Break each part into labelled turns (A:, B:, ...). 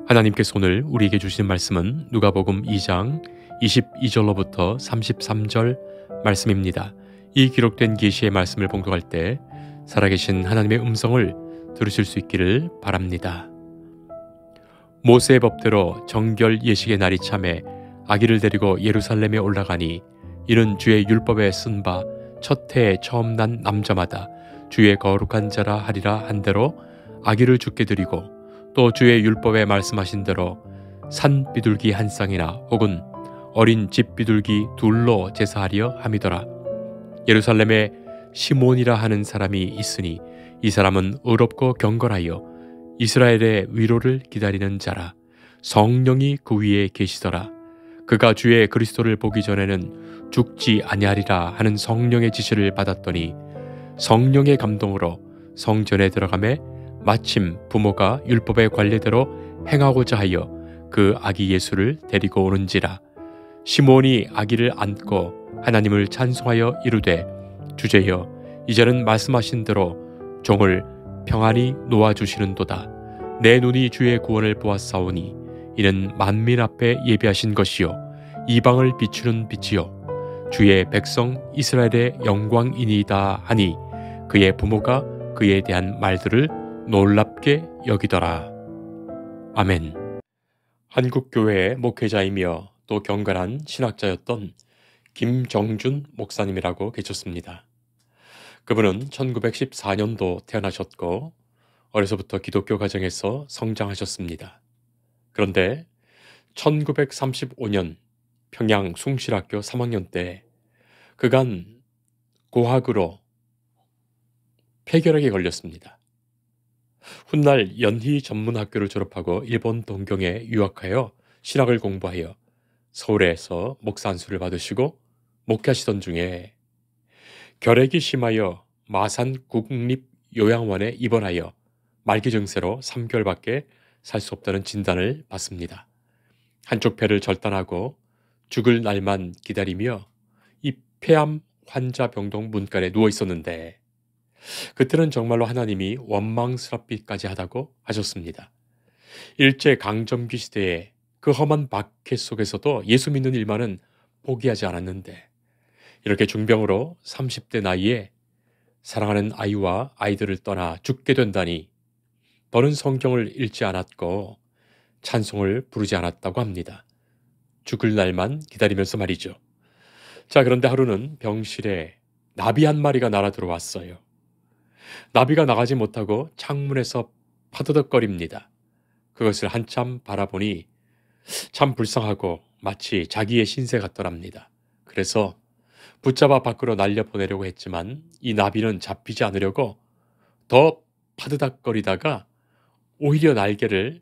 A: 하나님께서 오늘 우리에게 주신 말씀은 누가복음 2장 22절로부터 33절 말씀입니다. 이 기록된 계시의 말씀을 봉독할 때 살아계신 하나님의 음성을 들으실 수 있기를 바랍니다. 모세의 법대로 정결 예식의 날이 참에 아기를 데리고 예루살렘에 올라가니 이는 주의 율법에 쓴 바 첫 해에 처음 난 남자마다 주의 거룩한 자라 하리라 한 대로 아기를 주께 드리고 또 주의 율법에 말씀하신 대로 산 비둘기 한 쌍이나 혹은 어린 집 비둘기 둘로 제사하려 함이더라. 예루살렘에 시몬이라 하는 사람이 있으니 이 사람은 의롭고 경건하여 이스라엘의 위로를 기다리는 자라. 성령이 그 위에 계시더라. 그가 주의 그리스도를 보기 전에는 죽지 아니하리라 하는 성령의 지시를 받았더니 성령의 감동으로 성전에 들어가매 마침 부모가 율법의 관례대로 행하고자 하여 그 아기 예수를 데리고 오는지라. 시몬이 아기를 안고 하나님을 찬송하여 이르되 주제여 이제는 말씀하신 대로 종을 평안히 놓아주시는도다. 내 눈이 주의 구원을 보았사오니 이는 만민 앞에 예비하신 것이요 이방을 비추는 빛이요 주의 백성 이스라엘의 영광이니이다 하니 그의 부모가 그에 대한 말들을 놀랍게 여기더라. 아멘. 한국교회의 목회자이며 또 경건한 신학자였던 김정준 목사님이라고 계셨습니다. 그분은 1914년도 태어나셨고 어려서부터 기독교 가정에서 성장하셨습니다. 그런데 1935년 평양 숭실학교 3학년 때 그간 고학으로 폐결핵에 걸렸습니다. 훗날 연희 전문학교를 졸업하고 일본 동경에 유학하여 신학을 공부하여 서울에서 목사 안수를 받으시고 목회하시던 중에 결핵이 심하여 마산 국립요양원에 입원하여 말기 증세로 3개월밖에 살 수 없다는 진단을 받습니다. 한쪽 폐를 절단하고 죽을 날만 기다리며 이 폐암 환자 병동 문간에 누워 있었는데 그때는 정말로 하나님이 원망스럽기까지 하다고 하셨습니다. 일제강점기 시대에 그 험한 박해 속에서도 예수 믿는 일만은 포기하지 않았는데 이렇게 중병으로 30대 나이에 사랑하는 아이와 아이들을 떠나 죽게 된다니 더는 성경을 읽지 않았고 찬송을 부르지 않았다고 합니다. 죽을 날만 기다리면서 말이죠. 자, 그런데 하루는 병실에 나비 한 마리가 날아 들어왔어요. 나비가 나가지 못하고 창문에서 파드덕거립니다. 그것을 한참 바라보니 참 불쌍하고 마치 자기의 신세 같더랍니다. 그래서 붙잡아 밖으로 날려보내려고 했지만 이 나비는 잡히지 않으려고 더 파드덕거리다가 오히려 날개를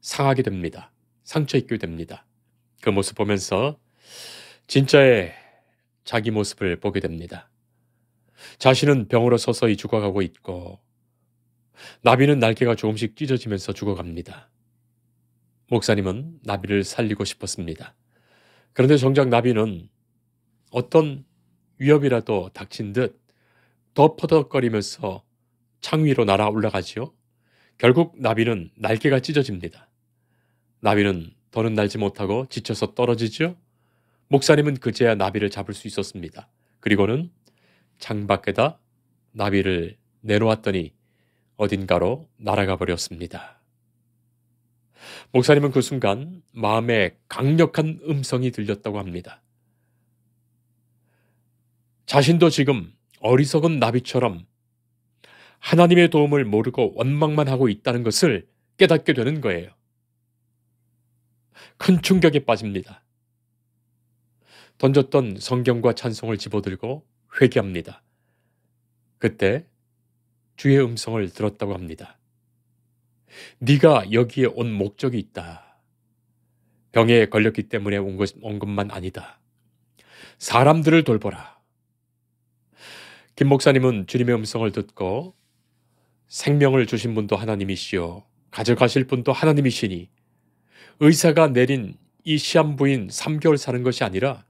A: 상하게 됩니다. 상처 입게 됩니다. 그 모습 보면서 진짜의 자기 모습을 보게 됩니다. 자신은 병으로 서서히 죽어가고 있고 나비는 날개가 조금씩 찢어지면서 죽어갑니다. 목사님은 나비를 살리고 싶었습니다. 그런데 정작 나비는 어떤 위협이라도 닥친 듯 더 퍼덕거리면서 창 위로 날아 올라가지요. 결국 나비는 날개가 찢어집니다. 나비는 더는 날지 못하고 지쳐서 떨어지죠. 목사님은 그제야 나비를 잡을 수 있었습니다. 그리고는 창밖에다 나비를 내놓았더니 어딘가로 날아가 버렸습니다. 목사님은 그 순간 마음에 강력한 음성이 들렸다고 합니다. 자신도 지금 어리석은 나비처럼 하나님의 도움을 모르고 원망만 하고 있다는 것을 깨닫게 되는 거예요. 큰 충격에 빠집니다. 던졌던 성경과 찬송을 집어들고 회개합니다. 그때 주의 음성을 들었다고 합니다. 네가 여기에 온 목적이 있다. 병에 걸렸기 때문에 온 것만 아니다. 사람들을 돌보라. 김 목사님은 주님의 음성을 듣고 생명을 주신 분도 하나님이시요 가져가실 분도 하나님이시니 의사가 내린 이 시한부인 3개월 사는 것이 아니라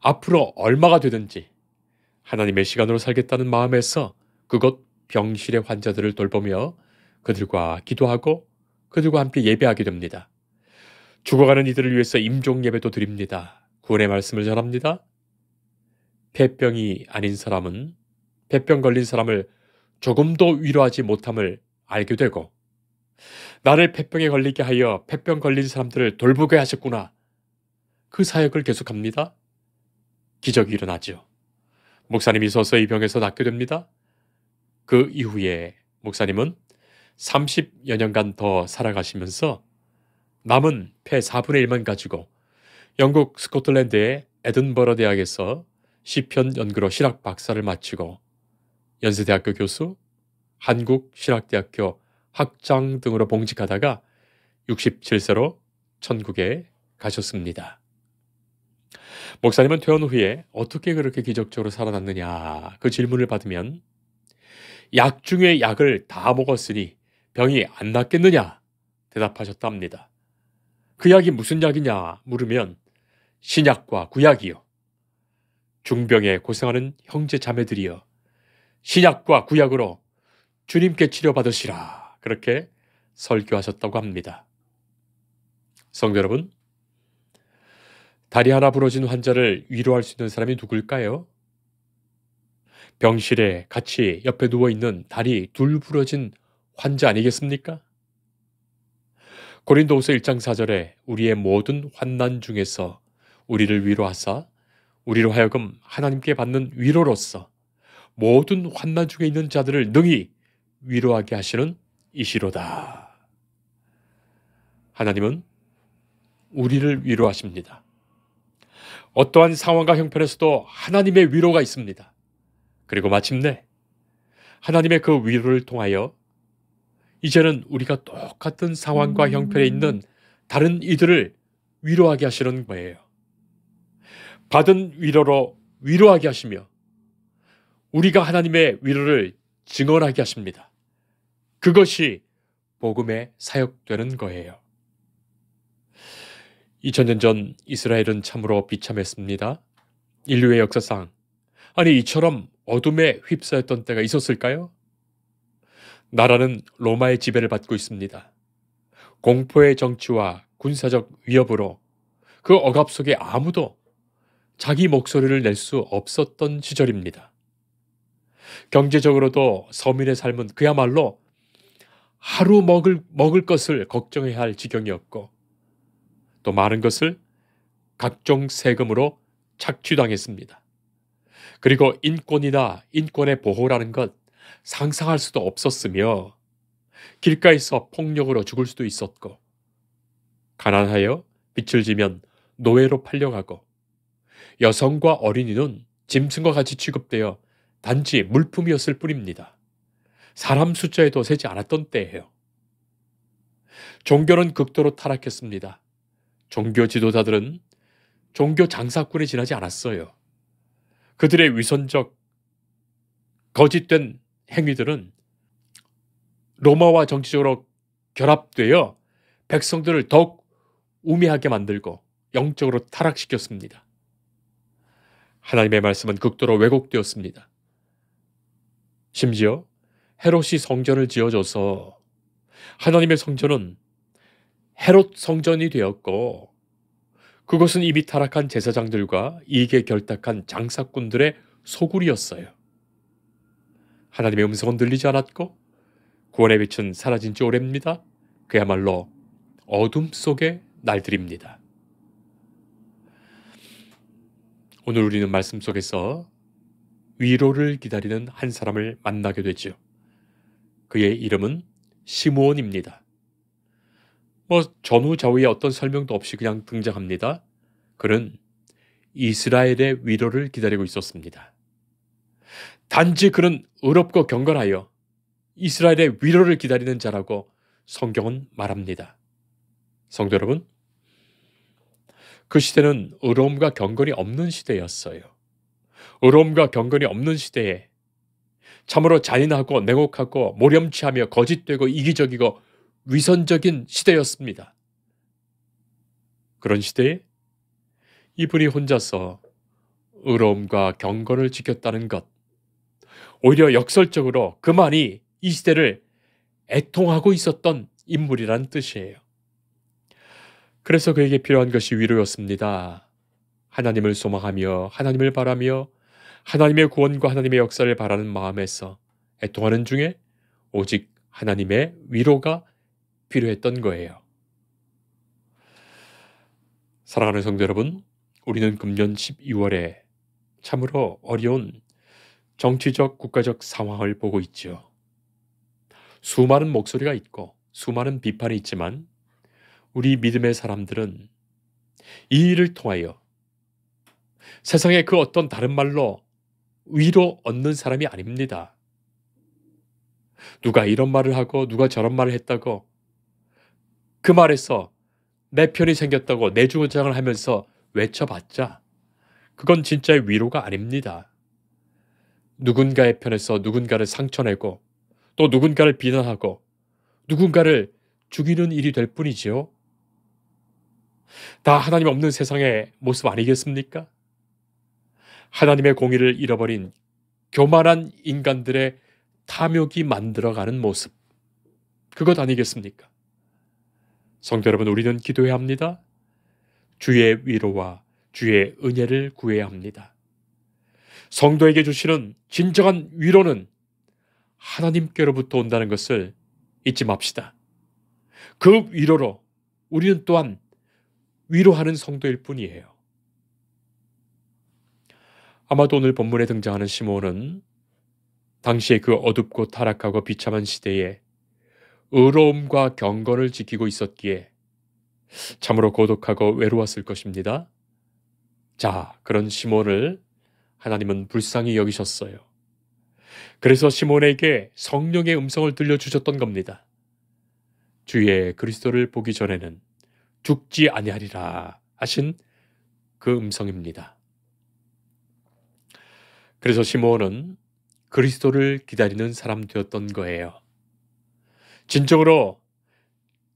A: 앞으로 얼마가 되든지 하나님의 시간으로 살겠다는 마음에서 그곳 병실의 환자들을 돌보며 그들과 기도하고 그들과 함께 예배하게 됩니다. 죽어가는 이들을 위해서 임종 예배도 드립니다. 구원의 말씀을 전합니다. 폐병이 아닌 사람은 폐병 걸린 사람을 조금도 위로하지 못함을 알게 되고, 나를 폐병에 걸리게 하여 폐병 걸린 사람들을 돌보게 하셨구나, 그 사역을 계속합니다. 기적이 일어나죠. 목사님이 서서히 병에서 낫게 됩니다. 그 이후에 목사님은 30여 년간 더 살아가시면서 남은 폐 4분의 1만 가지고 영국 스코틀랜드의 에든버러 대학에서 시편 연구로 신학 박사를 마치고 연세대학교 교수, 한국신학대학교 학장 등으로 봉직하다가 67세로 천국에 가셨습니다. 목사님은 퇴원 후에 어떻게 그렇게 기적적으로 살아났느냐, 그 질문을 받으면 약 중에 약을 다 먹었으니 병이 안 낫겠느냐 대답하셨다 합니다. 그 약이 무슨 약이냐 물으면 신약과 구약이요. 중병에 고생하는 형제 자매들이여, 신약과 구약으로 주님께 치료받으시라, 그렇게 설교하셨다고 합니다. 성도 여러분, 다리 하나 부러진 환자를 위로할 수 있는 사람이 누굴까요? 병실에 같이 옆에 누워있는 다리 둘 부러진 환자 아니겠습니까? 고린도후서 1장 4절에 우리의 모든 환난 중에서 우리를 위로하사 우리로 하여금 하나님께 받는 위로로서 모든 환난 중에 있는 자들을 능히 위로하게 하시는 이시로다. 하나님은 우리를 위로하십니다. 어떠한 상황과 형편에서도 하나님의 위로가 있습니다. 그리고 마침내 하나님의 그 위로를 통하여 이제는 우리가 똑같은 상황과 형편에 있는 다른 이들을 위로하게 하시는 거예요. 받은 위로로 위로하게 하시며 우리가 하나님의 위로를 증언하게 하십니다. 그것이 복음의 사역되는 거예요. 2000년 전 이스라엘은 참으로 비참했습니다. 인류의 역사상 이처럼 어둠에 휩싸였던 때가 있었을까요? 나라는 로마의 지배를 받고 있습니다. 공포의 정치와 군사적 위협으로 그 억압 속에 아무도 자기 목소리를 낼 수 없었던 시절입니다. 경제적으로도 서민의 삶은 그야말로 하루 먹을 것을 걱정해야 할 지경이었고, 또 많은 것을 각종 세금으로 착취당했습니다. 그리고 인권이나 인권의 보호라는 것 상상할 수도 없었으며, 길가에서 폭력으로 죽을 수도 있었고, 가난하여 빚을 지면 노예로 팔려가고, 여성과 어린이는 짐승과 같이 취급되어 단지 물품이었을 뿐입니다. 사람 숫자에도 세지 않았던 때예요. 종교는 극도로 타락했습니다. 종교 지도자들은 종교 장사꾼에 지나지 않았어요. 그들의 위선적 거짓된 행위들은 로마와 정치적으로 결합되어 백성들을 더욱 우매하게 만들고 영적으로 타락시켰습니다. 하나님의 말씀은 극도로 왜곡되었습니다. 심지어 헤롯이 성전을 지어줘서 하나님의 성전은 헤롯 성전이 되었고, 그것은 이미 타락한 제사장들과 이익에 결탁한 장사꾼들의 소굴이었어요. 하나님의 음성은 들리지 않았고 구원의 빛은 사라진 지 오래입니다. 그야말로 어둠 속의 날들입니다. 오늘 우리는 말씀 속에서 위로를 기다리는 한 사람을 만나게 되죠. 그의 이름은 시므온입니다. 전후좌우의 어떤 설명도 없이 그냥 등장합니다. 그는 이스라엘의 위로를 기다리고 있었습니다. 단지 그는 의롭고 경건하여 이스라엘의 위로를 기다리는 자라고 성경은 말합니다. 성도 여러분, 그 시대는 의로움과 경건이 없는 시대였어요. 의로움과 경건이 없는 시대에 참으로 잔인하고 냉혹하고 모렴치하며 거짓되고 이기적이고 위선적인 시대였습니다. 그런 시대에 이분이 혼자서 의로움과 경건을 지켰다는 것, 오히려 역설적으로 그만이 이 시대를 애통하고 있었던 인물이란 뜻이에요. 그래서 그에게 필요한 것이 위로였습니다. 하나님을 소망하며 하나님을 바라며 하나님의 구원과 하나님의 역사를 바라는 마음에서 애통하는 중에 오직 하나님의 위로가 필요했던 거예요. 사랑하는 성도 여러분, 우리는 금년 12월에 참으로 어려운 정치적, 국가적 상황을 보고 있죠. 수많은 목소리가 있고 수많은 비판이 있지만 우리 믿음의 사람들은 이 일을 통하여 세상의 그 어떤 다른 말로 위로 얻는 사람이 아닙니다. 누가 이런 말을 하고 누가 저런 말을 했다고 그 말에서 내 편이 생겼다고 내 주장을 하면서 외쳐봤자 그건 진짜의 위로가 아닙니다. 누군가의 편에서 누군가를 상처내고 또 누군가를 비난하고 누군가를 죽이는 일이 될 뿐이지요. 다 하나님 없는 세상의 모습 아니겠습니까? 하나님의 공의를 잃어버린 교만한 인간들의 탐욕이 만들어가는 모습, 그것 아니겠습니까? 성도 여러분, 우리는 기도해야 합니다. 주의 위로와 주의 은혜를 구해야 합니다. 성도에게 주시는 진정한 위로는 하나님께로부터 온다는 것을 잊지 맙시다. 그 위로로 우리는 또한 위로하는 성도일 뿐이에요. 아마도 오늘 본문에 등장하는 시몬은 당시의 그 어둡고 타락하고 비참한 시대에 의로움과 경건을 지키고 있었기에 참으로 고독하고 외로웠을 것입니다. 자, 그런 시몬을 하나님은 불쌍히 여기셨어요. 그래서 시몬에게 성령의 음성을 들려주셨던 겁니다. 주의 그리스도를 보기 전에는 죽지 아니하리라 하신 그 음성입니다. 그래서 시몬은 그리스도를 기다리는 사람 되었던 거예요. 진정으로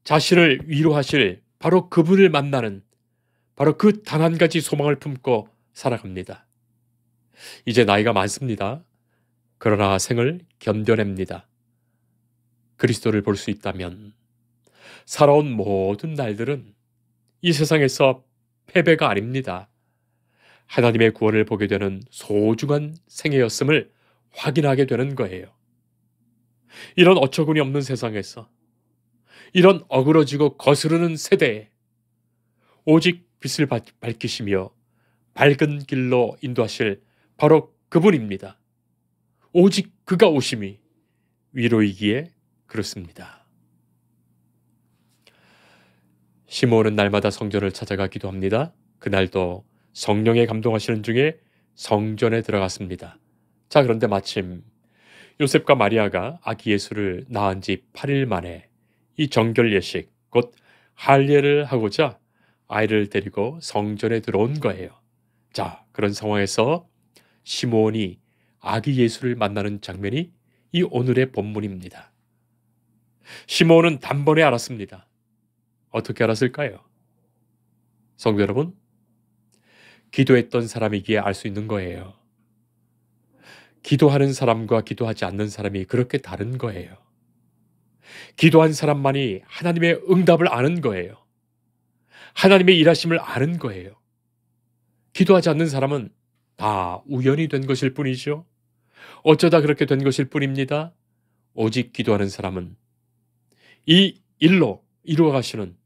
A: 자신을 위로하실 바로 그분을 만나는 바로 그 단 한 가지 소망을 품고 살아갑니다. 이제 나이가 많습니다. 그러나 생을 견뎌냅니다. 그리스도를 볼 수 있다면 살아온 모든 날들은 이 세상에서 패배가 아닙니다. 하나님의 구원을 보게 되는 소중한 생애였음을 확인하게 되는 거예요. 이런 어처구니 없는 세상에서 이런 어그러지고 거스르는 세대에 오직 빛을 밝히시며 밝은 길로 인도하실 바로 그분입니다. 오직 그가 오심이 위로이기에 그렇습니다. 시몬은 날마다 성전을 찾아가 기도합니다. 그날도 성령에 감동하시는 중에 성전에 들어갔습니다. 자, 그런데 마침 요셉과 마리아가 아기 예수를 낳은 지 8일 만에 이 정결 예식, 곧 할례를 하고자 아이를 데리고 성전에 들어온 거예요. 자, 그런 상황에서 시몬이 아기 예수를 만나는 장면이 이 오늘의 본문입니다. 시몬은 단번에 알았습니다. 어떻게 알았을까요? 성도 여러분, 기도했던 사람이기에 알 수 있는 거예요. 기도하는 사람과 기도하지 않는 사람이 그렇게 다른 거예요. 기도한 사람만이 하나님의 응답을 아는 거예요. 하나님의 일하심을 아는 거예요. 기도하지 않는 사람은 다 우연이 된 것일 뿐이죠. 어쩌다 그렇게 된 것일 뿐입니다. 오직 기도하는 사람은 이 일로 이루어 가시는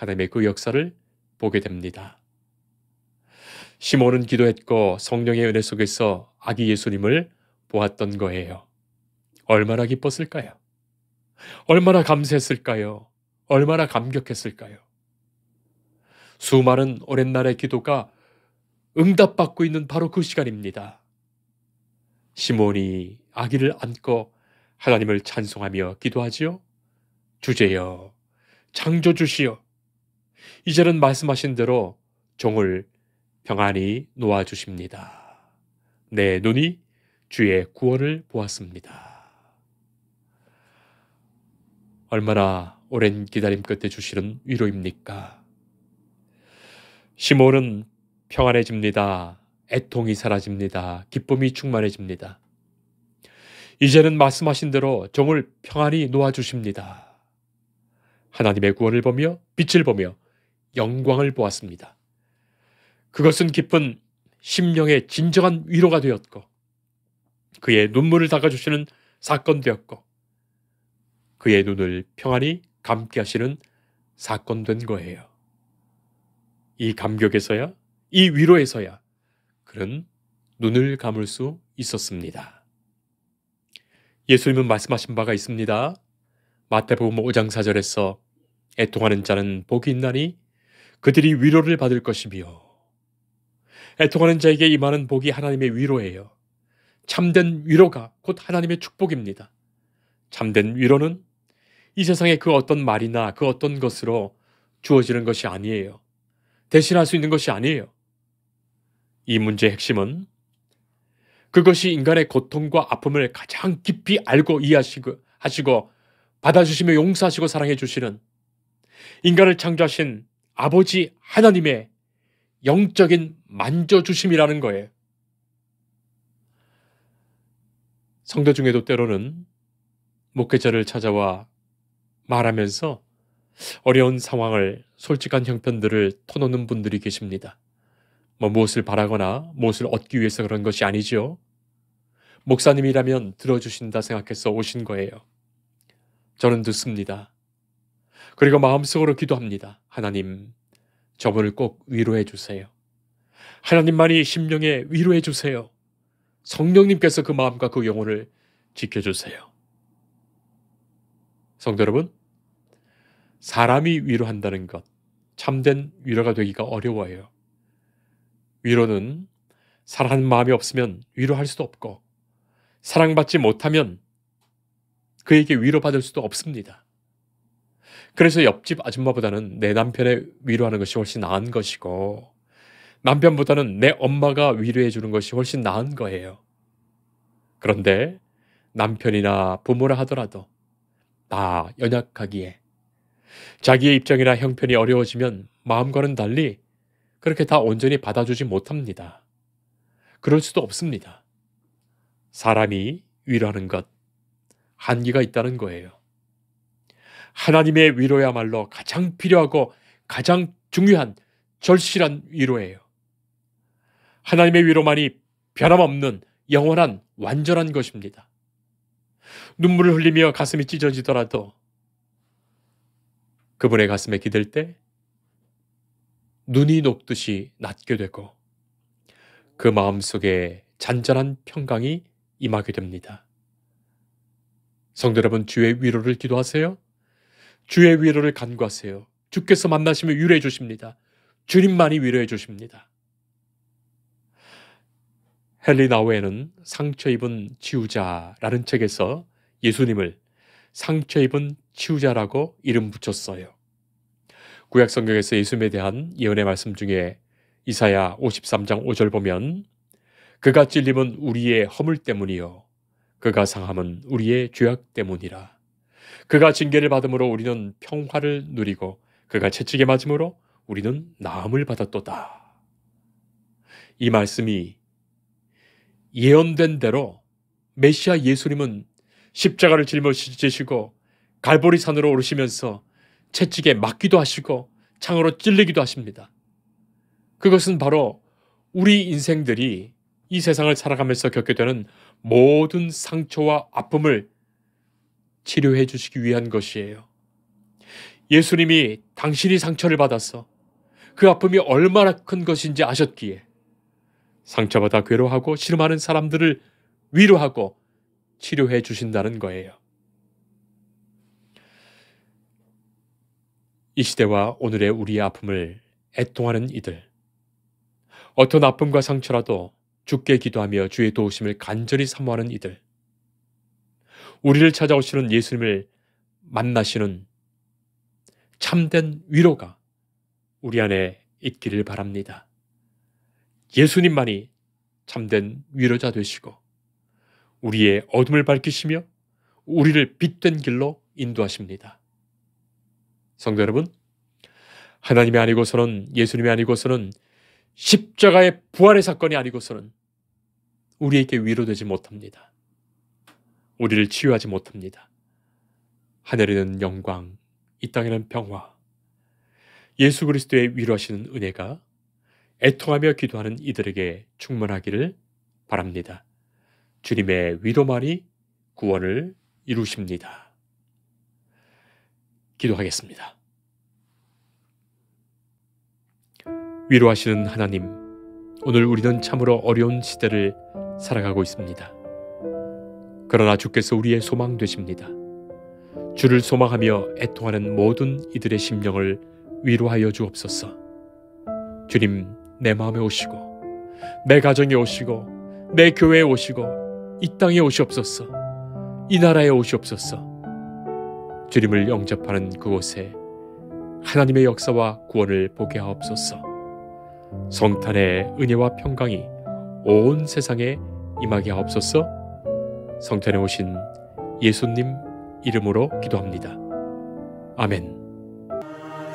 A: 하나님의 그 역사를 보게 됩니다. 시몬은 기도했고 성령의 은혜 속에서 아기 예수님을 보았던 거예요. 얼마나 기뻤을까요? 얼마나 감사했을까요? 얼마나 감격했을까요? 수많은 오랜 날의 기도가 응답받고 있는 바로 그 시간입니다. 시몬이 아기를 안고 하나님을 찬송하며 기도하지요. 주제여, 창조주시여, 이제는 말씀하신 대로 종을 평안히 놓아주십니다. 내 눈이 주의 구원을 보았습니다. 얼마나 오랜 기다림 끝에 주시는 위로입니까? 시몬은 평안해집니다. 애통이 사라집니다. 기쁨이 충만해집니다. 이제는 말씀하신 대로 종을 평안히 놓아주십니다. 하나님의 구원을 보며 빛을 보며 영광을 보았습니다. 그것은 깊은 심령의 진정한 위로가 되었고 그의 눈물을 닦아주시는 사건 되었고 그의 눈을 평안히 감게 하시는 사건 된 거예요. 이 감격에서야, 이 위로에서야 그는 눈을 감을 수 있었습니다. 예수님은 말씀하신 바가 있습니다. 마태복음 5장 4절에서 애통하는 자는 복이 있나니 그들이 위로를 받을 것이며, 애통하는 자에게 임하는 복이 하나님의 위로예요. 참된 위로가 곧 하나님의 축복입니다. 참된 위로는 이 세상의 그 어떤 말이나 그 어떤 것으로 주어지는 것이 아니에요. 대신할 수 있는 것이 아니에요. 이 문제의 핵심은 그것이 인간의 고통과 아픔을 가장 깊이 알고 이해하시고 받아주시며 용서하시고 사랑해 주시는 인간을 창조하신 아버지 하나님의 영적인 만져주심이라는 거예요. 성도 중에도 때로는 목회자를 찾아와 말하면서 어려운 상황을, 솔직한 형편들을 터놓는 분들이 계십니다. 무엇을 바라거나 무엇을 얻기 위해서 그런 것이 아니죠. 목사님이라면 들어주신다 생각해서 오신 거예요. 저는 듣습니다. 그리고 마음속으로 기도합니다. 하나님, 저분을 꼭 위로해 주세요. 하나님만이 심령에 위로해 주세요. 성령님께서 그 마음과 그 영혼을 지켜주세요. 성도 여러분, 사람이 위로한다는 것, 참된 위로가 되기가 어려워요. 위로는 사랑하는 마음이 없으면 위로할 수도 없고, 사랑받지 못하면 그에게 위로받을 수도 없습니다. 그래서 옆집 아줌마보다는 내 남편의 위로하는 것이 훨씬 나은 것이고, 남편보다는 내 엄마가 위로해 주는 것이 훨씬 나은 거예요. 그런데 남편이나 부모라 하더라도 다 연약하기에 자기의 입장이나 형편이 어려워지면 마음과는 달리 그렇게 다 온전히 받아주지 못합니다. 그럴 수도 없습니다. 사람이 위로하는 것, 한계가 있다는 거예요. 하나님의 위로야말로 가장 필요하고 가장 중요한 절실한 위로예요. 하나님의 위로만이 변함없는 영원한 완전한 것입니다. 눈물을 흘리며 가슴이 찢어지더라도 그분의 가슴에 기댈 때 눈이 녹듯이 낫게 되고 그 마음속에 잔잔한 평강이 임하게 됩니다. 성도 여러분, 주의 위로를 기도하세요. 주의 위로를 간구하세요. 주께서 만나시면 위로해 주십니다. 주님만이 위로해 주십니다. 헨리 나우에는 상처 입은 치유자라는 책에서 예수님을 상처 입은 치유자라고 이름 붙였어요. 구약 성경에서 예수님에 대한 예언의 말씀 중에 이사야 53장 5절 보면 그가 찔림은 우리의 허물 때문이요 그가 상함은 우리의 죄악 때문이라. 그가 징계를 받음으로 우리는 평화를 누리고 그가 채찍에 맞음으로 우리는 나음을 받았도다. 이 말씀이 예언된 대로 메시아 예수님은 십자가를 짊어지시고 갈보리 산으로 오르시면서 채찍에 맞기도 하시고 창으로 찔리기도 하십니다. 그것은 바로 우리 인생들이 이 세상을 살아가면서 겪게 되는 모든 상처와 아픔을 치료해 주시기 위한 것이에요. 예수님이 당신이 상처를 받아서 그 아픔이 얼마나 큰 것인지 아셨기에 상처받아 괴로워하고 싫어하는 사람들을 위로하고 치료해 주신다는 거예요. 이 시대와 오늘의 우리의 아픔을 애통하는 이들, 어떤 아픔과 상처라도 주께 기도하며 주의 도우심을 간절히 사모하는 이들, 우리를 찾아오시는 예수님을 만나시는 참된 위로가 우리 안에 있기를 바랍니다. 예수님만이 참된 위로자 되시고 우리의 어둠을 밝히시며 우리를 빛된 길로 인도하십니다. 성도 여러분, 하나님이 아니고서는, 예수님이 아니고서는, 십자가의 부활의 사건이 아니고서는 우리에게 위로되지 못합니다. 우리를 치유하지 못합니다. 하늘에는 영광, 이 땅에는 평화, 예수 그리스도의 위로하시는 은혜가 애통하며 기도하는 이들에게 충만하기를 바랍니다. 주님의 위로만이 구원을 이루십니다. 기도하겠습니다. 위로하시는 하나님, 오늘 우리는 참으로 어려운 시대를 살아가고 있습니다. 그러나 주께서 우리의 소망 되십니다. 주를 소망하며 애통하는 모든 이들의 심령을 위로하여 주옵소서. 주님, 내 마음에 오시고 내 가정에 오시고 내 교회에 오시고 이 땅에 오시옵소서. 이 나라에 오시옵소서. 주님을 영접하는 그곳에 하나님의 역사와 구원을 보게 하옵소서. 성탄의 은혜와 평강이 온 세상에 임하게 하옵소서. 성탄에 오신 예수님 이름으로 기도합니다. 아멘.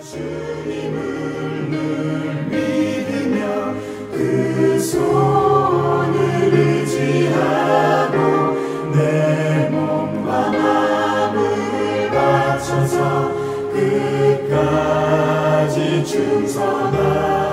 B: 주님을 늘 믿으며 그 손을 의지하고 내 몸과 마음을 바쳐서 끝까지 충성하리.